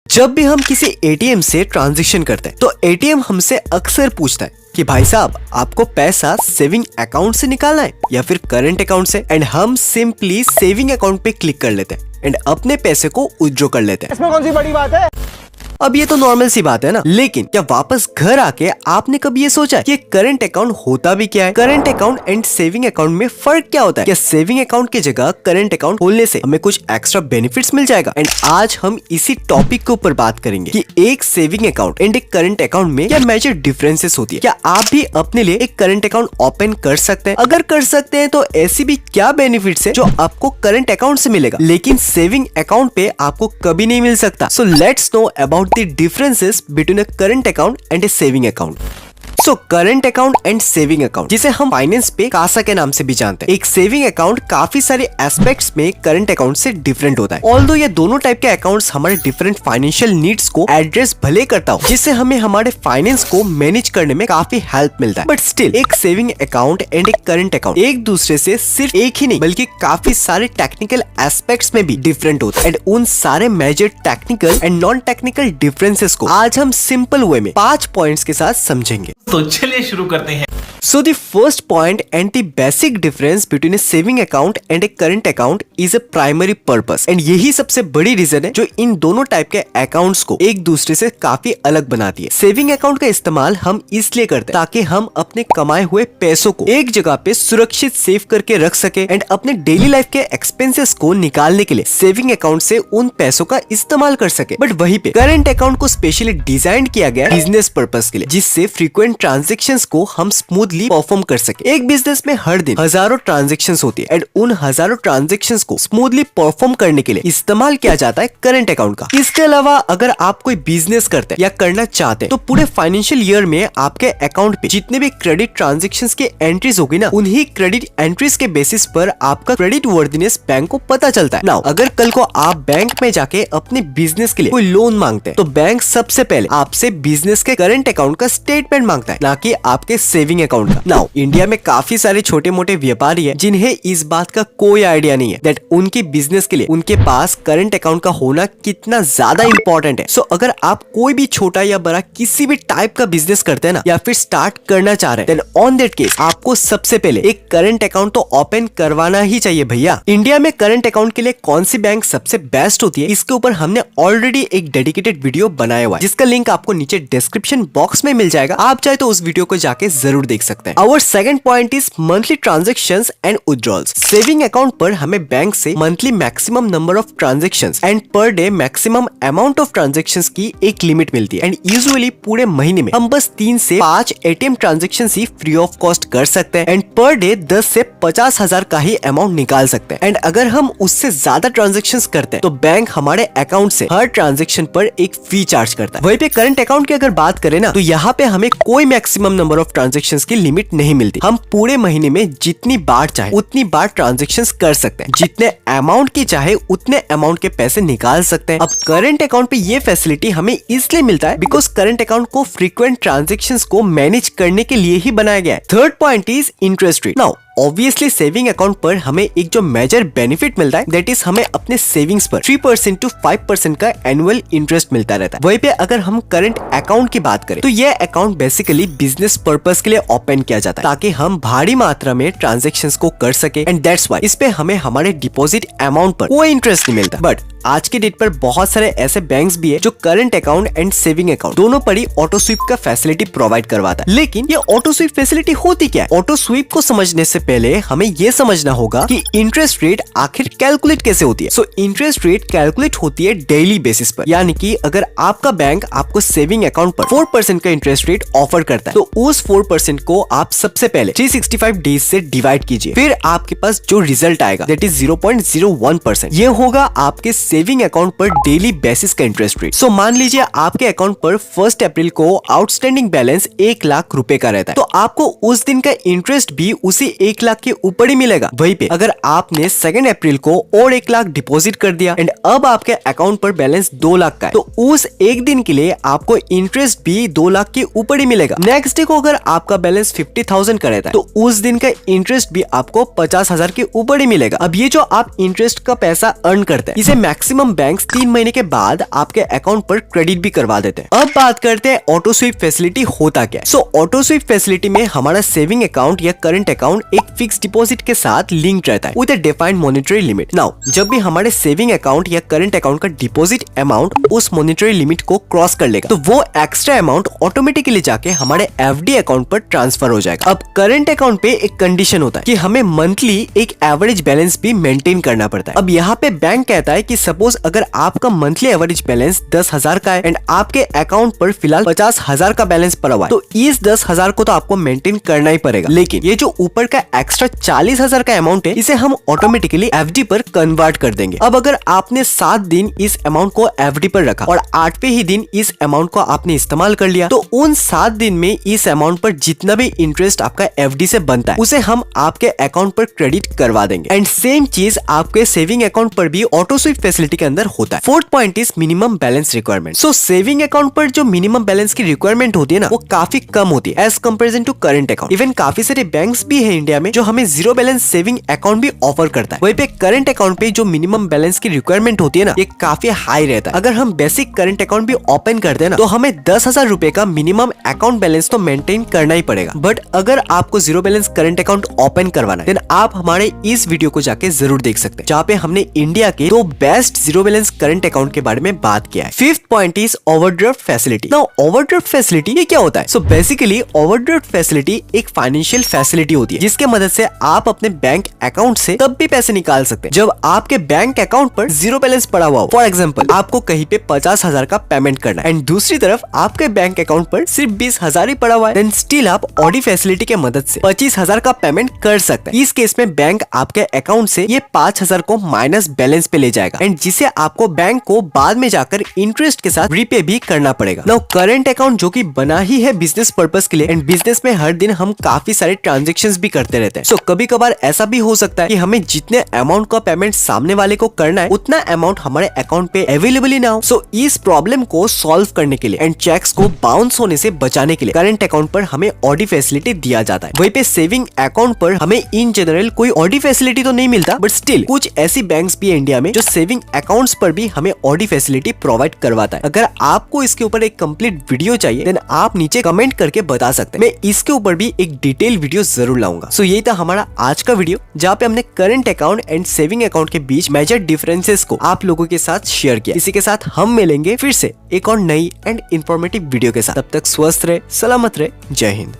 जब भी हम किसी एटीएम से ट्रांजैक्शन करते हैं तो एटीएम हमसे अक्सर पूछता है कि भाई साहब आपको पैसा सेविंग अकाउंट से निकालना है या फिर करंट अकाउंट से, एंड हम सिंपली सेविंग अकाउंट पे क्लिक कर लेते हैं एंड अपने पैसे को विथड्रॉ कर लेते हैं। इसमें कौन सी बड़ी बात है? अब ये तो नॉर्मल सी बात है ना, लेकिन क्या वापस घर आके आपने कभी ये सोचा कि करंट अकाउंट होता भी क्या है? Current account and saving account में फर्क क्या होता है? क्या सेविंग अकाउंट की जगह करंट अकाउंट खोलने से हमें कुछ एक्स्ट्रा बेनिफिट्स मिल जाएगा? एंड आज हम इसी टॉपिक के ऊपर बात करेंगे कि एक सेविंग अकाउंट एंड एक करंट अकाउंट में क्या मेजर डिफरेंसेस होती है। क्या आप भी अपने लिए एक करंट अकाउंट ओपन कर सकते हैं? अगर कर सकते हैं तो ऐसी भी क्या बेनिफिट्स है जो आपको करंट अकाउंट से मिलेगा लेकिन सेविंग अकाउंट पे आपको कभी नहीं मिल सकता? So let's know about the differences between a current account and a saving account. So current account and saving account, जिसे हम फाइनेंस पे कासा के नाम से भी जानते हैं। एक सेविंग अकाउंट काफी सारे एस्पेक्ट्स में करंट अकाउंट से डिफरेंट होता है। ऑल्दो ये दोनों टाइप के अकाउंट्स हमारे डिफरेंट फाइनेंशियल नीड्स को एड्रेस भले करता हो, जिससे हमें हमारे फाइनेंस को मैनेज करने में काफी हेल्प मिलता है, बट स्टिल एक सेविंग अकाउंट एंड एक करंट अकाउंट एक दूसरे से सिर्फ एक ही नहीं बल्कि काफी सारे टेक्निकल एस्पेक्ट्स में भी डिफरेंट होते हैं। एंड उन सारे major technical and non technical differences को आज हम सिंपल वे में 5 पॉइंट्स के साथ समझेंगे। तो चलिए शुरू करते हैं। So the first point and the basic difference between a saving account and a current account is a primary purpose, and यही सबसे बड़ी रीजन है जो इन दोनों टाइप के अकाउंट्स को एक दूसरे से काफी अलग बनाती है। सेविंग अकाउंट का इस्तेमाल हम इसलिए करते हैं ताकि हम अपने कमाए हुए पैसों को एक जगह पे सुरक्षित सेव करके रख सके एंड अपने डेली लाइफ के एक्सपेंसेस को निकालने के लिए सेविंग अकाउंट से उन पैसों का इस्तेमाल कर सके। बट वहीं पे करंट अकाउंट को स्पेशली डिजाइन किया गया बिजनेस पर्पस के लिए, जिससे फ्रीक्वेंट ट्रांजेक्शंस को हम स्मूथली परफॉर्म कर सके। एक बिजनेस में हर दिन हजारों ट्रांजैक्शंस होती है एंड उन हजारों ट्रांजैक्शंस को स्मूथली परफॉर्म करने के लिए इस्तेमाल किया जाता है करंट अकाउंट का। इसके अलावा अगर आप कोई बिजनेस करते हैं या करना चाहते हैं तो पूरे फाइनेंशियल ईयर में आपके अकाउंट पे जितने भी क्रेडिट ट्रांजैक्शंस के एंट्रीज होगी ना, उन्हीं क्रेडिट एंट्रीज के बेसिस पर आपका क्रेडिट वर्दीनेस बैंक को पता चलता है। नाउ अगर कल को आप बैंक में जाके अपने बिजनेस के लिए कोई लोन मांगते हैं तो बैंक सबसे पहले आपसे बिजनेस के करंट अकाउंट का स्टेटमेंट मांगता है, ना कि आपके सेविंग अकाउंट का। नाउ इंडिया में काफी सारे छोटे मोटे व्यापारी हैं जिन्हें इस बात का कोई आइडिया नहीं है दैट उनकी बिजनेस के लिए उनके पास करंट अकाउंट का होना कितना ज्यादा इंपॉर्टेंट है। सो अगर आप कोई भी छोटा या बड़ा किसी भी टाइप का बिजनेस करते हैं ना या फिर स्टार्ट करना चाह रहे हैं, देन ऑन दैट केस आपको सबसे पहले एक करंट अकाउंट तो ओपन करवाना ही चाहिए भैया। इंडिया में करंट अकाउंट के लिए कौन सी बैंक सबसे बेस्ट होती है, इसके ऊपर हमने ऑलरेडी एक डेडिकेटेड वीडियो बनाया हुआ है, जिसका लिंक आपको नीचे डिस्क्रिप्शन बॉक्स में मिल जाएगा। आप चाहे तो उस वीडियो को जाके जरूर देख सकते हैं। Our second point is monthly transactions and withdrawals. Saving account पर हमें बैंक से monthly maximum number of transactions and per day maximum amount of transactions की एक लिमिट मिलती है एंड यूजुअली पूरे महीने में हम बस 3 से 5 ATM transactions he free of cost कर सकते हैं एंड पर डे 10 से 50,000 का ही अमाउंट निकाल सकते हैं। एंड अगर हम उससे ज्यादा ट्रांजैक्शंस करते हैं तो बैंक हमारे अकाउंट से हर ट्रांजैक्शन पर एक फी चार्ज करता है। वहीं पे करंट अकाउंट की अगर बात करें ना तो यहाँ पे हमें कोई मैक्सिमम नंबर ऑफ ट्रांजैक्शंस की लिमिट नहीं मिलती। हम पूरे महीने में जितनी बार चाहे उतनी बार ट्रांजैक्शंस कर सकते हैं, जितने अमाउंट की चाहे उतने अमाउंट के पैसे निकाल सकते हैं। अब करंट अकाउंट पे ये फैसिलिटी हमें इसलिए मिलता है बिकॉज करंट अकाउंट को फ्रीक्वेंट ट्रांजैक्शंस को मैनेज करने के लिए ही बनाया गया है। Third point is interest rate. Now obviously saving account पर हमें एक जो मेजर बेनिफिट मिलता है दैट इज हमें अपने सेविंग्स पर 3% टू 5% का एनुअल इंटरेस्ट मिलता रहता है। वहीं पे अगर हम करंट अकाउंट की बात करें तो यह अकाउंट बेसिकली बिजनेस पर्पस के लिए ओपन किया जाता है ताकि हम भारी मात्रा में ट्रांजैक्शंस को कर सके एंड दैट्स व्हाई इस पे हमें हमारे डिपॉजिट अमाउंट पर कोई इंटरेस्ट नहीं मिलता। बट आज के डेट पर बहुत सारे ऐसे बैंक्स भी है जो current account and saving account दोनों पर ही ऑटो स्वीप का फैसिलिटी प्रोवाइड करवाता है। लेकिन ये ऑटो स्वीप फैसिलिटी होती क्या है? ऑटो स्वीप को समझने से पहले हमें ये समझना होगा कि इंटरेस्ट रेट आखिर कैलकुलेट कैसे होती है। सो इंटरेस्ट रेट कैलकुलेट होती है डेली बेसिस पर, यानी कि अगर आपका बैंक आपको सेविंग अकाउंट पर 4% का इंटरेस्ट रेट ऑफर करता है तो उस 4% को आप सबसे पहले 365 डेज से डिवाइड कीजिए, फिर आपके पास जो रिजल्ट आएगा दैट इज 0.01%। ये होगा आपके सेविंग अकाउंट पर डेली बेसिस का इंटरेस्ट रेट। सो मान लीजिए आपके अकाउंट पर 1 अप्रैल को आउटस्टैंडिंग बैलेंस 1 लाख रुपए का रहता है तो आपको उस दिन का इंटरेस्ट भी उसी 1 लाख के ऊपर ही मिलेगा। वहीं पे अगर आपने 2 अप्रैल को और 1 लाख डिपॉजिट कर दिया एंड अब आपके अकाउंट पर बैलेंस 2 लाख का है तो उस एक दिन के लिए आपको इंटरेस्ट भी 2 लाख के ऊपर ही मिलेगा। नेक्स्ट डे को अगर आपका बैलेंस 50,000 का रहता है तो उस दिन का इंटरेस्ट भी आपको 50,000 के ऊपर ही मिलेगा। अब ये जो आप इंटरेस्ट का पैसा अर्न करते हैं इसे मैक्सिमम बैंक्स 3 महीने के बाद आपके अकाउंट पर क्रेडिट भी करवा देते हैं। अब बात करते हैं ऑटो स्वीप फैसिलिटी होता क्या है। सो ऑटो स्वीप फैसिलिटी में हमारा सेविंग अकाउंट या करंट अकाउंट एक फिक्स डिपॉजिट के साथ लिंक रहता है with a defined monetary limit. Now जब भी हमारे सेविंग अकाउंट या करंट अकाउंट का डिपॉजिट अमाउंट उस मॉनेटरी लिमिट को क्रॉस कर लेगा तो वो एक्स्ट्रा अमाउंट ऑटोमेटिकली जाके हमारे एफडी अकाउंट पर ट्रांसफर हो जाएगा। अब करंट अकाउंट पे एक कंडीशन होता है कि हमें मंथली एक एवरेज बैलेंस भी मेंटेन करना पड़ता है। अब यहाँ पे बैंक कहता है कि सपोज अगर आपका मंथली एवरेज बैलेंस 10,000 का है एंड आपके अकाउंट पर फिलहाल 50,000 का बैलेंस पड़ा हुआ है तो इस 10,000 को तो आपको मेंटेन करना ही पड़ेगा, लेकिन ये जो ऊपर का एक्स्ट्रा 40,000 का अमाउंट है इसे हम ऑटोमेटिकली एफडी पर कन्वर्ट कर देंगे। अब अगर आपने 7 दिन इस अमाउंट को एफडी पर रखा और 8वें ही दिन इस अमाउंट को आपने इस्तेमाल कर लिया तो उन 7 दिन में इस अमाउंट पर जितना भी इंटरेस्ट आपका एफडी से बनता है उसे हम आपके अकाउंट पर क्रेडिट करवा देंगे। एंड सेम चीज आपके सेविंग अकाउंट पर भी ऑटो स्वीप फैसिलिटी के अंदर होता है। Fourth point is minimum balance requirement. So saving account पर जो मिनिमम बैलेंस की रिक्वायरमेंट होती है ना वो काफी कम होती है as comparison to current account. Even काफी सारे बैंक्स भी है इंडिया में जो हमें जीरो बैलेंस सेविंग अकाउंट भी ऑफर करता है। वहीं पे करंट अकाउंट पे जो मिनिमम बैलेंस की रिक्वायरमेंट होती है ना ये काफी हाई रहता है। अगर हम बेसिक करंट अकाउंट भी ओपन करते हैं ना तो हमें 10,000 रुपए का मिनिमम अकाउंट बैलेंस तो मेंटेन करना ही पड़ेगा। बट अगर आपको zero balance current account open करवाना है देन आप हमारे इस वीडियो को जाके जरूर देख सकते हैं जहाँ पे हमने इंडिया के 2 best zero balance current account के बारे में बात किया है। Fifth point is overdraft facility. Now overdraft facility ये क्या होता है? सो बेसिकली ओवरड्राफ्ट फैसिलिटी एक फाइनेंशियल फैसिलिटी होती है जिसके मदद से आप अपने बैंक अकाउंट से तब भी पैसे निकाल सकते हैं जब आपके बैंक अकाउंट पर जीरो बैलेंस पड़ा हुआ हो। फॉर एग्जाम्पल आपको कहीं पे 50,000 का पेमेंट करना है एंड दूसरी तरफ आपके बैंक अकाउंट पर सिर्फ 20,000 ही पड़ा हुआ है देन स्टिल आप ऑडी फैसिलिटी के मदद से 25,000 का पेमेंट कर सकते हैं। इस केस में बैंक आपके अकाउंट से ये 5,000 को माइनस बैलेंस पे ले जाएगा एंड जिसे आपको बैंक को बाद में जाकर इंटरेस्ट के साथ रीपे भी करना पड़ेगा। नाउ करंट अकाउंट जो कि बना ही है बिजनेस पर्पस के लिए एंड बिजनेस में हर दिन हम काफी सारे ट्रांजेक्शंस भी करते रहते हैं। सो कभी कभार ऐसा भी हो सकता है कि हमें जितने अमाउंट का पेमेंट सामने वाले को करना है उतना अमाउंट हमारे अकाउंट पे अवेलेबल ही ना हो। सो इस प्रॉब्लम को सॉल्व करने के लिए एंड चेक्स को बाउंस होने से बचाने के लिए करंट अकाउंट पर हमें ऑडी फैसिलिटी दिया जाता है। वहीं पे सेविंग अकाउंट पर हमें इन जनरल कोई ऑडी फैसिलिटी तो नहीं मिलता बट स्टिल कुछ ऐसी बैंक्स भी है इंडिया में जो सेविंग अकाउंट्स पर भी हमें ऑडी फैसिलिटी प्रोवाइड करवाता है। अगर आपको इसके ऊपर एक कंप्लीट वीडियो चाहिए देन आप नीचे कमेंट करके बता सकते हैं, मैं इसके ऊपर भी एक डिटेल वीडियो जरूर लाऊंगा। सो यही था हमारा आज का वीडियो जहाँ पे हमने current account and saving account के बीच मेजर डिफरेंसेस को आप लोगों के साथ शेयर किया। इसी के साथ हम मिलेंगे फिर से एक और नई एंड इंफॉर्मेटिव वीडियो के साथ। तब तक स्वस्थ रहे, सलामत रहे, जय हिंद।